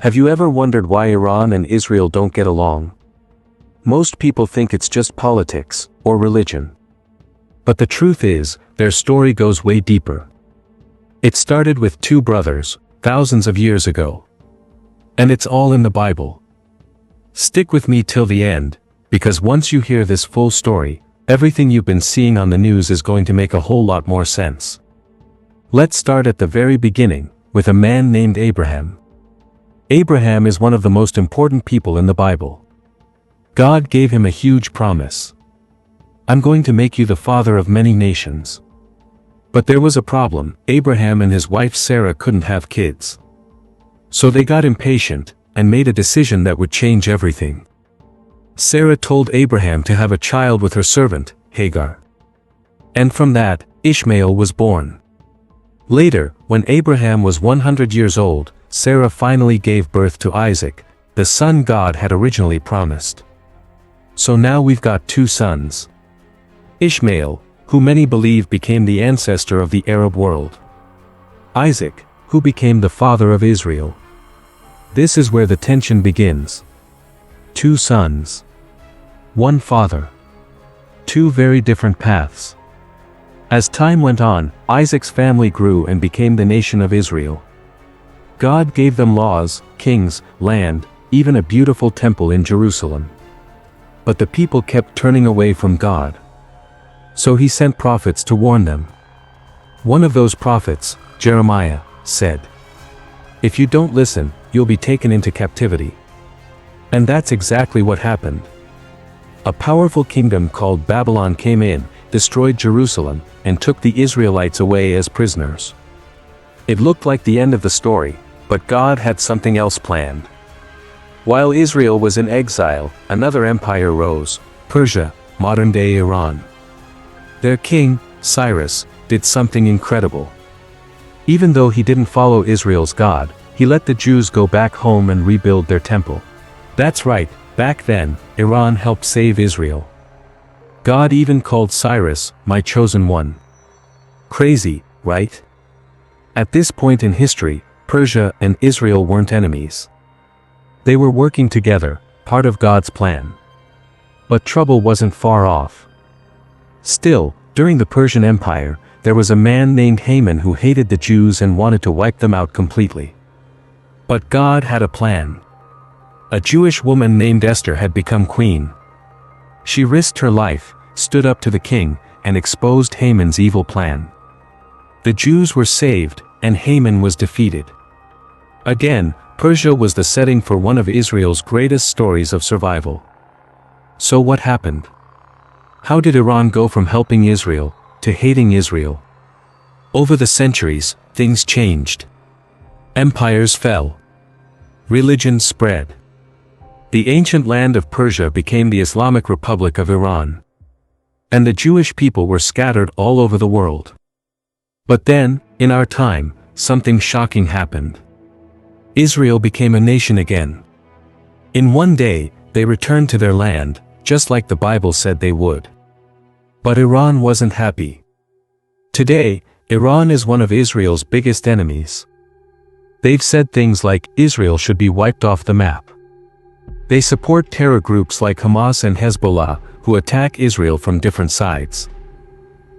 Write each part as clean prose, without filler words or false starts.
Have you ever wondered why Iran and Israel don't get along? Most people think it's just politics or religion. But the truth is, their story goes way deeper. It started with two brothers, thousands of years ago. And it's all in the Bible. Stick with me till the end, because once you hear this full story, everything you've been seeing on the news is going to make a whole lot more sense. Let's start at the very beginning, with a man named Abraham. Abraham is one of the most important people in the Bible. God gave him a huge promise. I'm going to make you the father of many nations. But there was a problem. Abraham and his wife Sarah couldn't have kids. So they got impatient, and made a decision that would change everything. Sarah told Abraham to have a child with her servant, Hagar. And from that, Ishmael was born. Later, when Abraham was 100 years old, Sarah finally gave birth to Isaac, the son God had originally promised. So now we've got two sons. Ishmael, who many believe became the ancestor of the Arab world. Isaac, who became the father of Israel. This is where the tension begins. Two sons. One father. Two very different paths. As time went on, Isaac's family grew and became the nation of Israel. God gave them laws, kings, land, even a beautiful temple in Jerusalem. But the people kept turning away from God. So he sent prophets to warn them. One of those prophets, Jeremiah, said, "If you don't listen, you'll be taken into captivity." And that's exactly what happened. A powerful kingdom called Babylon came in, destroyed Jerusalem, and took the Israelites away as prisoners. It looked like the end of the story, but God had something else planned. While Israel was in exile, another empire rose, Persia, modern-day Iran. Their king, Cyrus, did something incredible. Even though he didn't follow Israel's God, he let the Jews go back home and rebuild their temple. That's right, back then, Iran helped save Israel. God even called Cyrus, "my chosen one." Crazy, right? At this point in history, Persia and Israel weren't enemies. They were working together, part of God's plan. But trouble wasn't far off. Still, during the Persian Empire, there was a man named Haman who hated the Jews and wanted to wipe them out completely. But God had a plan. A Jewish woman named Esther had become queen. She risked her life, stood up to the king, and exposed Haman's evil plan. The Jews were saved, and Haman was defeated. Again, Persia was the setting for one of Israel's greatest stories of survival. So what happened? How did Iran go from helping Israel to hating Israel? Over the centuries, things changed. Empires fell. Religion spread. The ancient land of Persia became the Islamic Republic of Iran. And the Jewish people were scattered all over the world. But then, in our time, something shocking happened. Israel became a nation again. In one day, they returned to their land, just like the Bible said they would. But Iran wasn't happy. Today, Iran is one of Israel's biggest enemies. They've said things like Israel should be wiped off the map. They support terror groups like Hamas and Hezbollah, who attack Israel from different sides.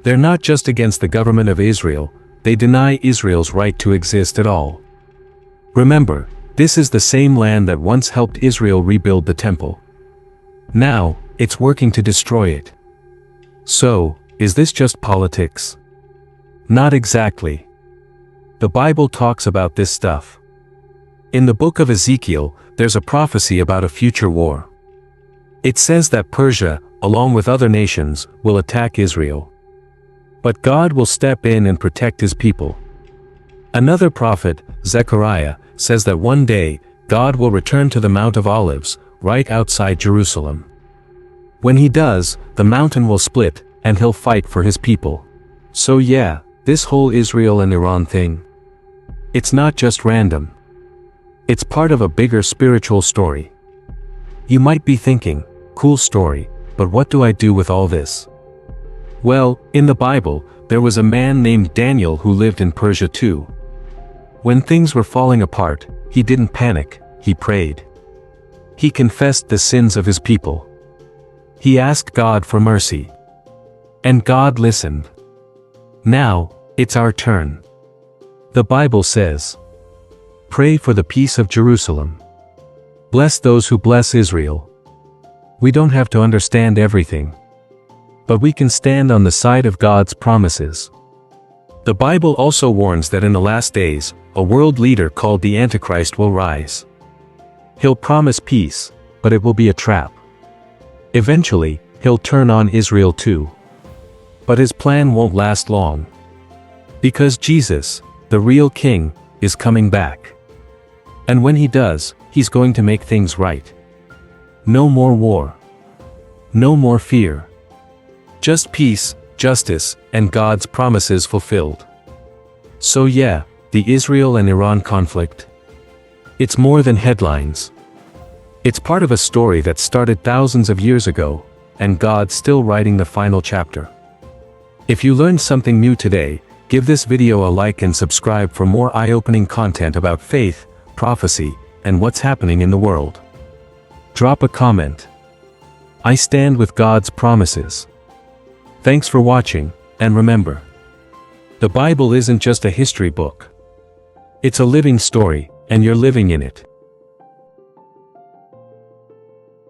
They're not just against the government of Israel, they deny Israel's right to exist at all. Remember, this is the same land that once helped Israel rebuild the temple. Now, it's working to destroy it. So, is this just politics? Not exactly. The Bible talks about this stuff. In the book of Ezekiel, there's a prophecy about a future war. It says that Persia, along with other nations, will attack Israel. But God will step in and protect his people. Another prophet, Zechariah, says that one day, God will return to the Mount of Olives, right outside Jerusalem. When he does, the mountain will split, and he'll fight for his people. So yeah, this whole Israel and Iran thing, it's not just random. It's part of a bigger spiritual story. You might be thinking, cool story, but what do I do with all this? Well, in the Bible, there was a man named Daniel who lived in Persia too. When things were falling apart, he didn't panic, he prayed. He confessed the sins of his people. He asked God for mercy. And God listened. Now, it's our turn. The Bible says, "Pray for the peace of Jerusalem. Bless those who bless Israel." We don't have to understand everything. But we can stand on the side of God's promises. The Bible also warns that in the last days, a world leader called the Antichrist will rise. He'll promise peace, but it will be a trap. Eventually, he'll turn on Israel too. But his plan won't last long. Because Jesus, the real king, is coming back. And when he does, he's going to make things right. No more war. No more fear. Just peace, justice, and God's promises fulfilled. So yeah, the Israel and Iran conflict. It's more than headlines. It's part of a story that started thousands of years ago, and God's still writing the final chapter. If you learned something new today, give this video a like and subscribe for more eye-opening content about faith, prophecy, and what's happening in the world. Drop a comment. I stand with God's promises. Thanks for watching, and remember, the Bible isn't just a history book. It's a living story, and you're living in it.